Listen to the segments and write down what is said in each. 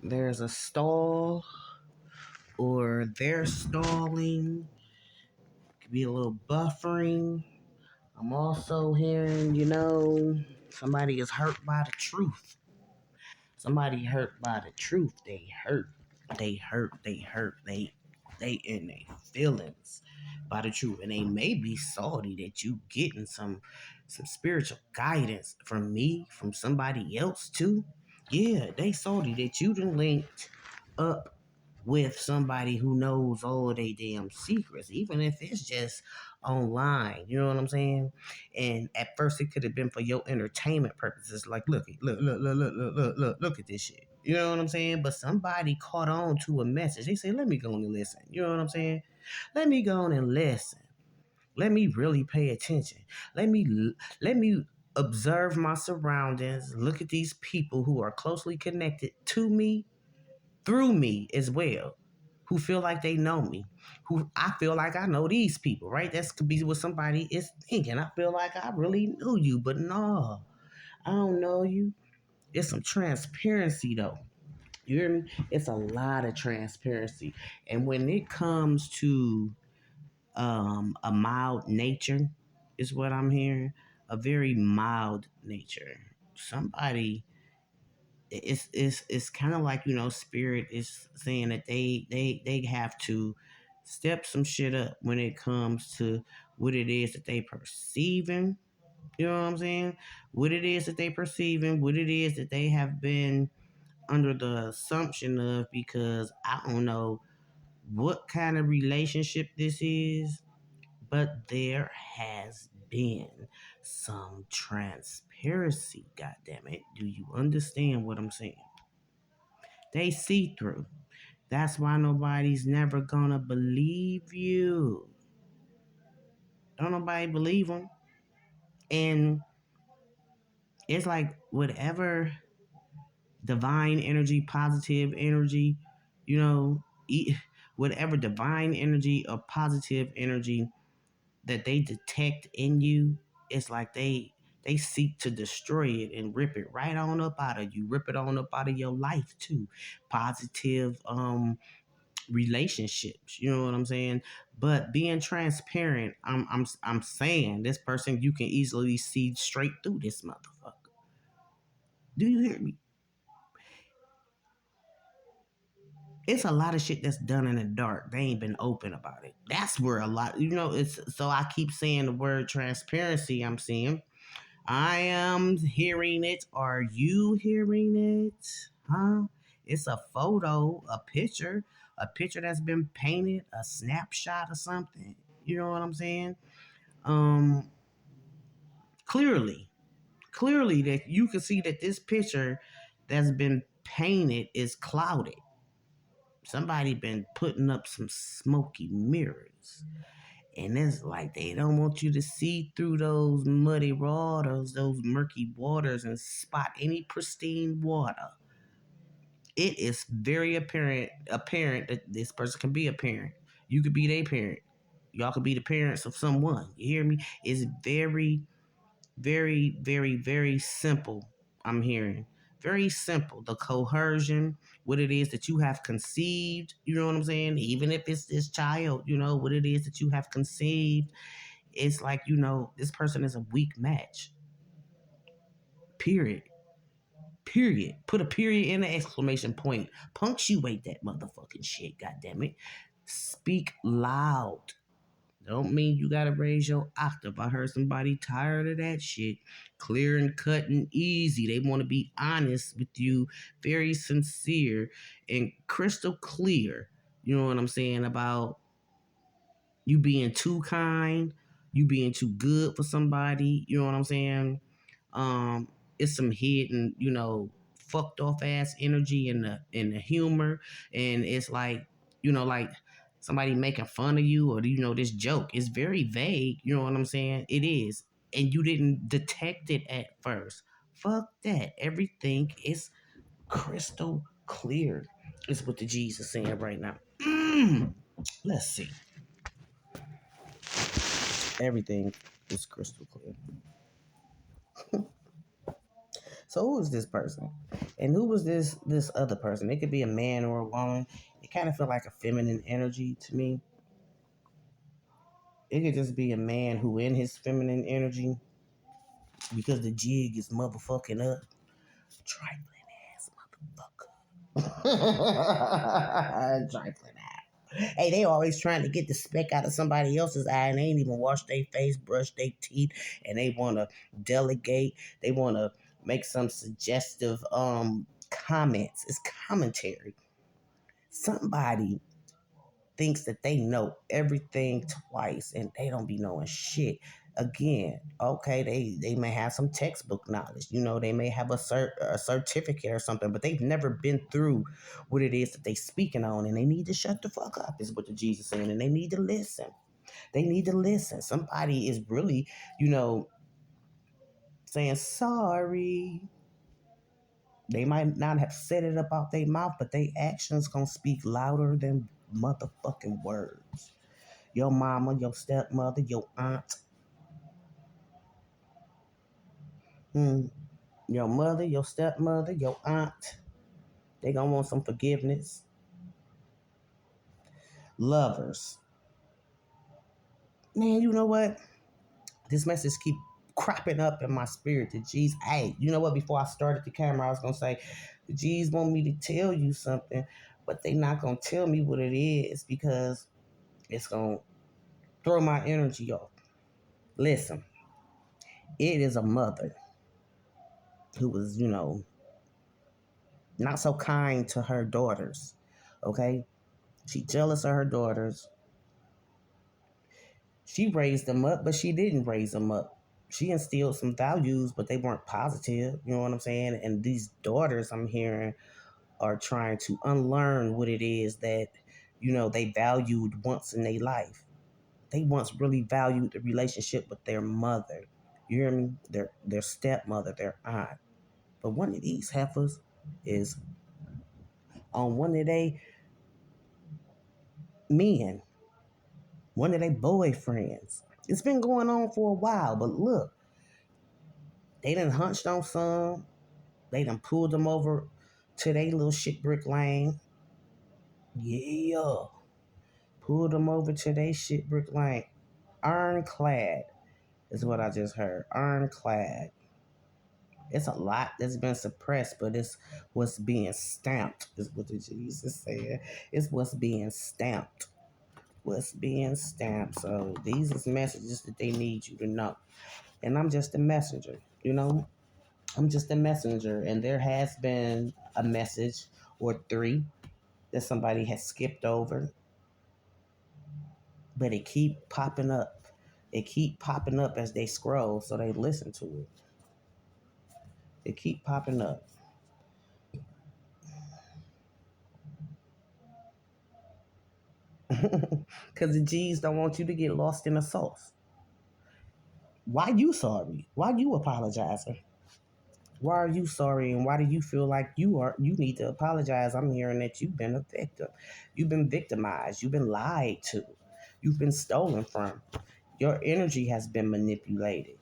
there's a stall or they're stalling. Could be a little buffering. I'm also hearing, somebody is hurt by the truth. Somebody hurt by the truth. They hurt. They hurt. They hurt. They in their feelings by the truth. And they may be salty that you getting some spiritual guidance from me, from somebody else too. Yeah, they salty that you done linked up with somebody who knows all their damn secrets, even if it's just online. You know what I'm saying? And at first, it could have been for your entertainment purposes. Like, look at this shit. You know what I'm saying? But somebody caught on to a message. They say, "Let me go and listen." You know what I'm saying? Let me go on and listen. Let me really pay attention. Let me observe my surroundings. Look at these people who are closely connected to me, through me as well, who feel like they know me, who I feel like I know these people, right? That's could be what somebody is thinking. I feel like I really knew you, but no, I don't know you. It's some transparency though. You hear me? It's a lot of transparency. And when it comes to a mild nature, is what I'm hearing. A very mild nature. Somebody, it's kind of like, spirit is saying that they have to step some shit up when it comes to what it is that they perceiving. You know what I'm saying? What it is that they perceiving, what it is that they have been under the assumption of, because I don't know what kind of relationship this is, but there has been some transparency. God damn it! Do you understand what I'm saying? They see through. That's why nobody's never gonna believe you. Don't nobody believe them. And it's like whatever divine energy, positive energy, you know, whatever divine energy or positive energy that they detect in you, it's like they seek to destroy it and rip it right on up out of you, rip it on up out of your life too. Positive relationships, you know what I'm saying? But being transparent, I'm saying this person, you can easily see straight through this motherfucker. Do you hear me? It's a lot of shit that's done in the dark. They ain't been open about it. That's where a lot, it's so I keep saying the word transparency. I'm seeing, I am hearing it. Are you hearing it? Huh? It's a photo, a picture that's been painted, a snapshot or something. You know what I'm saying? Um, clearly, clearly that you can see that this picture that's been painted is clouded. Somebody been putting up some smoky mirrors. And it's like they don't want you to see through those muddy waters, those murky waters, and spot any pristine water. It is very apparent that this person can be a parent. You could be their parent. Y'all could be the parents of someone. You hear me? It's very, very, very, very simple. I'm hearing very simple. The coercion, what it is that you have conceived. You know what I'm saying? Even if it's this child, what it is that you have conceived. It's like, this person is a weak match. Period. Period. Put a period in the exclamation point. Punctuate that motherfucking shit, goddammit. Speak loud. Don't mean you gotta raise your octave. I heard somebody tired of that shit. Clear and cut and easy. They want to be honest with you, very sincere and crystal clear. You know what I'm saying? About you being too kind, you being too good for somebody. You know what I'm saying? Um, it's some hidden, fucked off ass energy in the humor, and it's like somebody making fun of you, or this joke. It's very vague. You know what I'm saying? It is, and you didn't detect it at first. Fuck that. Everything is crystal clear. Is what the G's are saying right now. Let's see. Everything is crystal clear. So who is this person? And who was this other person? It could be a man or a woman. It kind of feel like a feminine energy to me. It could just be a man who in his feminine energy because the jig is motherfucking up. Trifling ass motherfucker. Trifling ass. Hey, they always trying to get the speck out of somebody else's eye and they ain't even wash their face, brush their teeth, and they want to delegate. They want to make some suggestive comments. It's commentary. Somebody thinks that they know everything twice and they don't be knowing shit. Again, okay, they may have some textbook knowledge, they may have a certificate or something, but they've never been through what it is that they speaking on, and they need to shut the fuck up. Is what the Jesus saying, and they need to listen. They need to listen. Somebody is really, saying sorry. They might not have said it about their mouth, but their actions gonna speak louder than motherfucking words. Your mama, your stepmother, your aunt, your mother, your stepmother, your aunt. They gonna want some forgiveness. Lovers. Man, you know what? This message keep cropping up in my spirit. The G's, hey, you know what? Before I started the camera, I was gonna say, the G's want me to tell you something, but they not gonna tell me what it is because it's gonna throw my energy off. Listen, it is a mother who was, not so kind to her daughters. Okay? She jealous of her daughters. She raised them up, but she didn't raise them up. She instilled some values, but they weren't positive. You know what I'm saying? And these daughters I'm hearing are trying to unlearn what it is that, they valued once in their life. They once really valued the relationship with their mother. You hear me? Their stepmother, their aunt. But one of these heifers is on one of they men, one of their boyfriends. It's been going on for a while, but look, they done hunched on some. They done pulled them over to their little shit brick lane. Yeah. Pulled them over to their shit brick lane. Ironclad is what I just heard. Ironclad. It's a lot that's been suppressed, but it's what's being stamped, is what the Jesus said. It's what's being stamped. What's being stamped. So these is messages that they need you to know. And I'm just a messenger. I'm just a messenger. And there has been a message or three that somebody has skipped over, but it keep popping up. It keep popping up as they scroll, so they listen to it. It keep popping up. Because the G's don't want you to get lost in the sauce. Why you sorry? Why you apologizing? Why are you sorry, and why do you feel like you need to apologize? I'm hearing that you've been a victim. You've been victimized. You've been lied to. You've been stolen from. Your energy has been manipulated.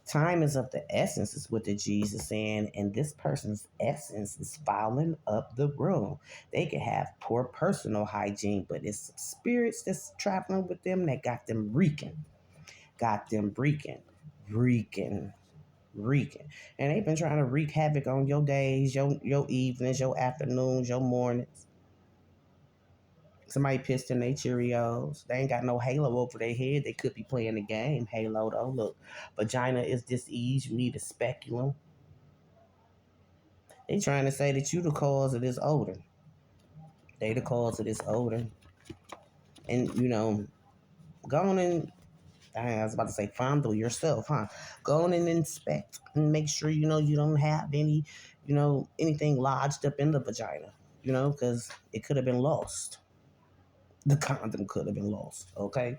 Time is of the essence, is what the G's is saying, and this person's essence is fouling up the room. They could have poor personal hygiene, but it's spirits that's traveling with them that got them reeking. Got them reeking. And they've been trying to wreak havoc on your days, your evenings, your afternoons, your mornings. Somebody pissed in their Cheerios. They ain't got no halo over their head. They could be playing the game Halo though. Look, vagina is disease. You need a speculum. They trying to say that you the cause of this odor. They the cause of this odor. And go on and I was about to say fondle yourself, huh? Go on and inspect and make sure you don't have anything lodged up in the vagina. Because it could have been lost. The condom could have been lost. Okay.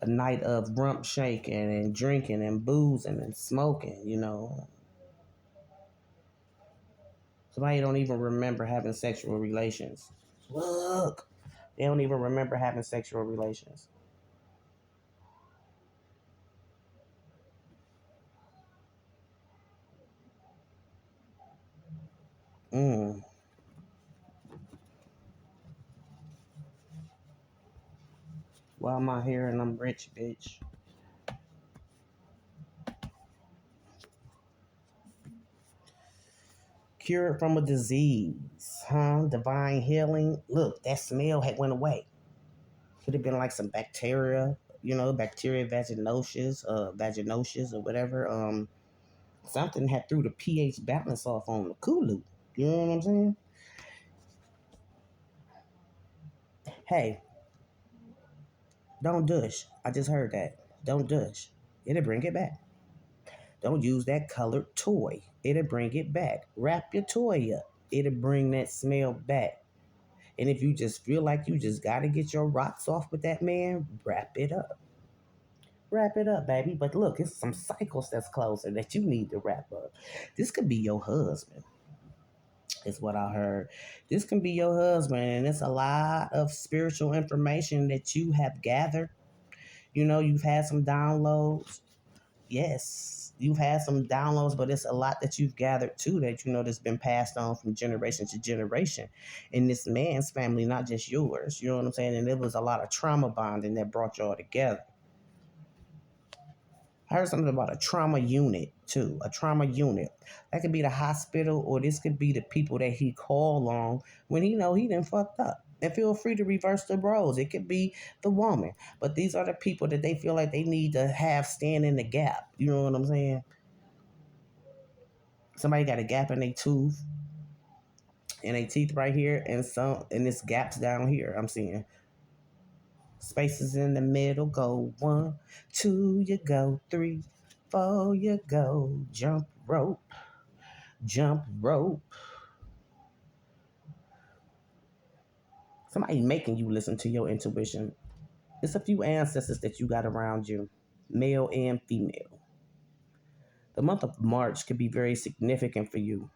A night of rump shaking and drinking and boozing and smoking. Somebody don't even remember having sexual relations. Look, they don't even remember having sexual relations. Mm. Why am I here and I'm rich, bitch? Cured from a disease, huh? Divine healing. Look, that smell had went away. Could have been like some bacteria, bacteria vaginosis or whatever. Something had threw the pH balance off on the Kulu. You know what I'm saying? Hey, don't dush. I just heard that. Don't dush. It'll bring it back. Don't use that colored toy. It'll bring it back. Wrap your toy up. It'll bring that smell back. And if you just feel like you just got to get your rocks off with that man, wrap it up. Wrap it up, baby. But look, it's some cycles that's closer that you need to wrap up. This could be your husband, is what I heard. This can be your husband, and it's a lot of spiritual information that you have gathered. You've had some downloads. Yes, you've had some downloads, but it's a lot that you've gathered too that that's been passed on from generation to generation in this man's family, not just yours. You know what I'm saying? And it was a lot of trauma bonding that brought y'all together. I heard something about a trauma unit too. A trauma unit. That could be the hospital, or this could be the people that he called on when he know he done fucked up. And feel free to reverse the roles. It could be the woman. But these are the people that they feel like they need to have stand in the gap. You know what I'm saying? Somebody got a gap in their tooth and their teeth right here, and this gaps down here. I'm seeing spaces in the middle. Go 1, 2, you go 3, 4, you go. Jump rope, jump rope. Somebody making you listen to your intuition. It's a few ancestors that you got around you, male and female. The month of March could be very significant for you.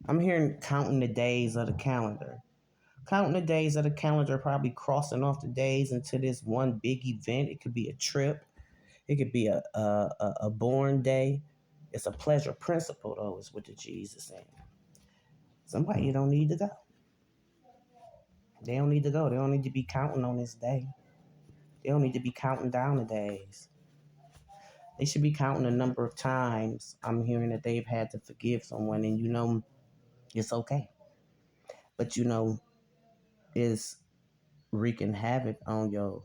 I'm hearing counting the days of the calendar. Counting the days of the calendar, probably crossing off the days into this one big event. It could be a trip. It could be a born day. It's a pleasure principle, though, is what the G's are saying. Somebody you don't need to go. They don't need to go. They don't need to be counting on this day. They don't need to be counting down the days. They should be counting the number of times I'm hearing that they've had to forgive someone, and it's okay. But it's wreaking havoc on your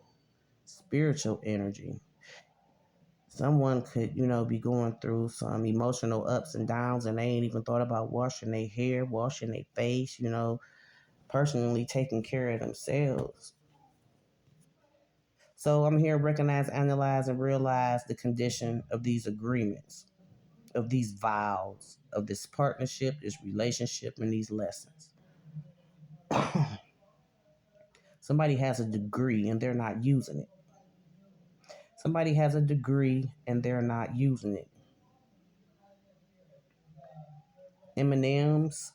spiritual energy. Someone could, be going through some emotional ups and downs, and they ain't even thought about washing their hair, washing their face, personally taking care of themselves. So I'm here to recognize, analyze, and realize the condition of these agreements, of these vows, of this partnership, this relationship, and these lessons. Somebody has a degree and they're not using it. Somebody has a degree and they're not using it. M&Ms.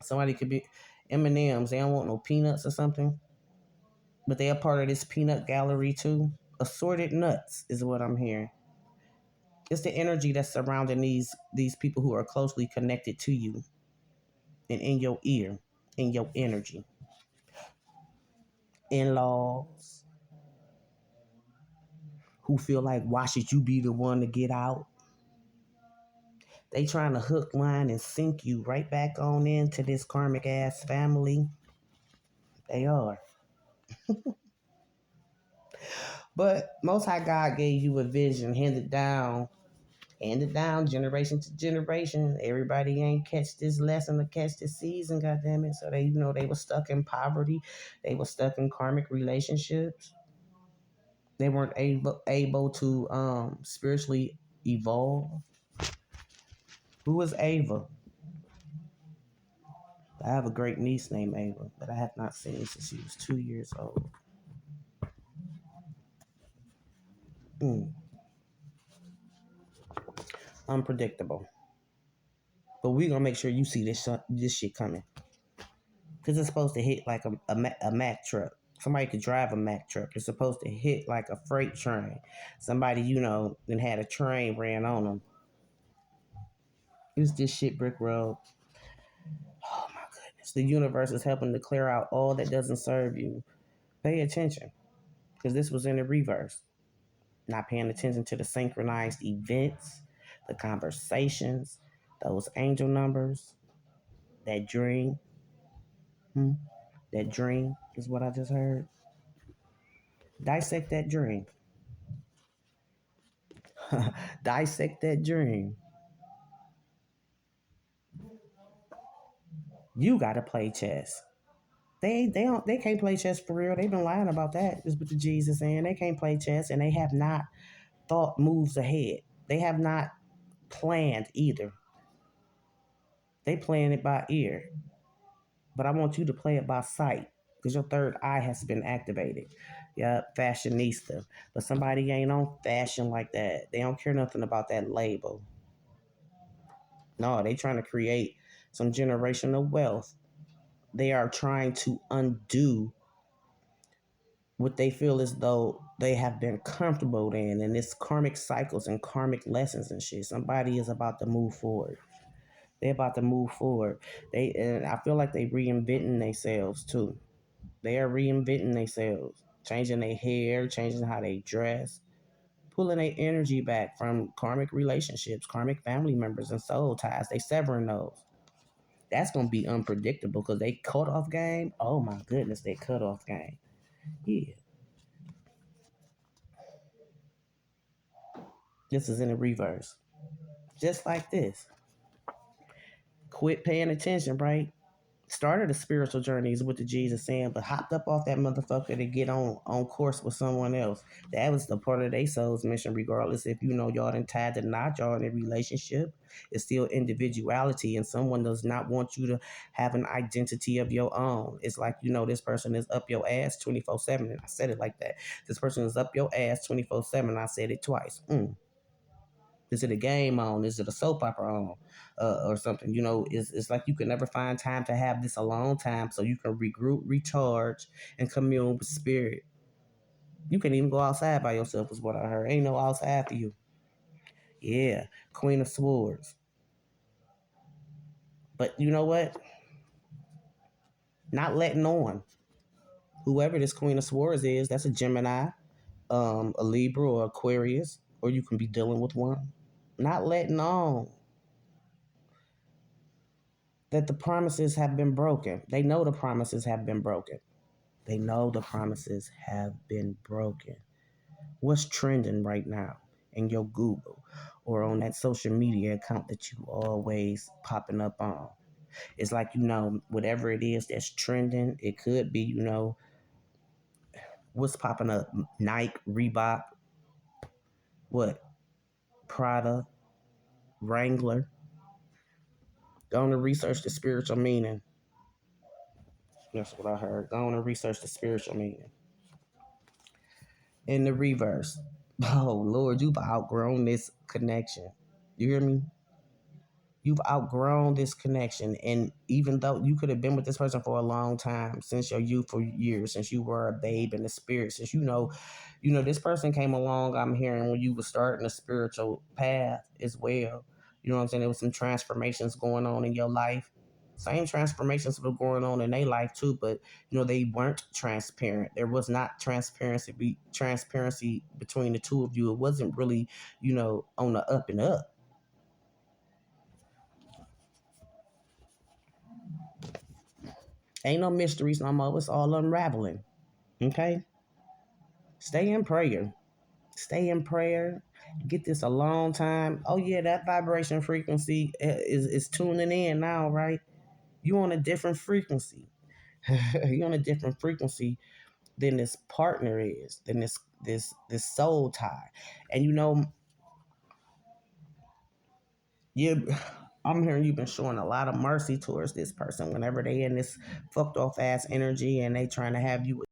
Somebody could be M&Ms. They don't want no peanuts or something, but they are part of this peanut gallery too. Assorted nuts is what I'm hearing. It's the energy that's surrounding these people who are closely connected to you and in your ear, in your energy. In-laws who feel like, why should you be the one to get out? They trying to hook, line, and sink you right back on into this karmic ass family. They are. But Most High God gave you a vision, handed down generation to generation. Everybody ain't catch this lesson or catch this season, goddammit. So they were stuck in poverty. They were stuck in karmic relationships. They weren't able to spiritually evolve. Who is Ava? I have a great niece named Ava that I have not seen since she was 2 years old. Mm, unpredictable. But we gonna make sure you see this shit coming. Because it's supposed to hit like a Mack truck. Somebody could drive a Mack truck. It's supposed to hit like a freight train. Somebody, then had a train ran on them. It's this shit brick road. Oh my goodness. The universe is helping to clear out all that doesn't serve you. Pay attention. Because this was in the reverse. Not paying attention to the synchronized events, the conversations, those angel numbers, that dream. Hmm? That dream is what I just heard. Dissect that dream. Dissect that dream. You gotta play chess. They can't play chess for real. They've been lying about that. Is what the Jesus saying. They can't play chess and they have not thought moves ahead. They have not planned either. They playing it by ear. But I want you to play it by sight because your third eye has been activated. Yeah, fashionista. But somebody ain't on fashion like that. They don't care nothing about that label. No, they trying to create some generational wealth. They are trying to undo what they feel as though they have been comfortable in, and it's karmic cycles and karmic lessons and shit. Somebody is about to move forward. They're about to move forward. And I feel like they reinventing themselves too. They are reinventing themselves, changing their hair, changing how they dress, pulling their energy back from karmic relationships, karmic family members, and soul ties. They severing those. That's gonna be unpredictable because they cut off game. Oh my goodness, they cut off game. Yeah, this is in the reverse, just like this. Quit paying attention, right? Started a spiritual journey is what the Jesus saying, but hopped up off that motherfucker to get on course with someone else. That was the part of their soul's mission, regardless if you know y'all done tied the knot, y'all in a relationship. It's still individuality, and someone does not want you to have an identity of your own. It's like, this person is up your ass 24/7, and I said it like that. This person is up your ass 24/7. I said it twice. Is it a game on? Is it a soap opera on? Or something? It's like you can never find time to have this alone time so you can regroup, recharge, and commune with spirit. You can even go outside by yourself, is what I heard. Ain't no outside for you. Yeah, Queen of Swords. But you know what? Not letting on. Whoever this Queen of Swords is, that's a Gemini, a Libra, or Aquarius, or you can be dealing with one. Not letting on that the promises have been broken. They know the promises have been broken. They know the promises have been broken. What's trending right now in your Google or on that social media account that you always popping up on? It's like, whatever it is that's trending, it could be, what's popping up? Nike, Reebok, what? Prada, Wrangler. Go on and research the spiritual meaning. That's what I heard. Go on and research the spiritual meaning. In the reverse. Oh, Lord, you've outgrown this connection. You hear me? You've outgrown this connection. And even though you could have been with this person for a long time, since your youthful years, since you were a babe in the spirit, since this person came along, I'm hearing, when you were starting a spiritual path as well. You know what I'm saying? There was some transformations going on in your life. Same transformations were going on in their life too, but they weren't transparent. There was not transparency between the two of you. It wasn't really, on the up and up. Ain't no mysteries no more. It's all unraveling. Okay? Stay in prayer. Stay in prayer. Get this a long time. Oh yeah, that vibration frequency is tuning in now, right? You on a different frequency. You on a different frequency than this partner is, than this soul tie. And you I'm hearing you've been showing a lot of mercy towards this person whenever they in this fucked off ass energy and they trying to have you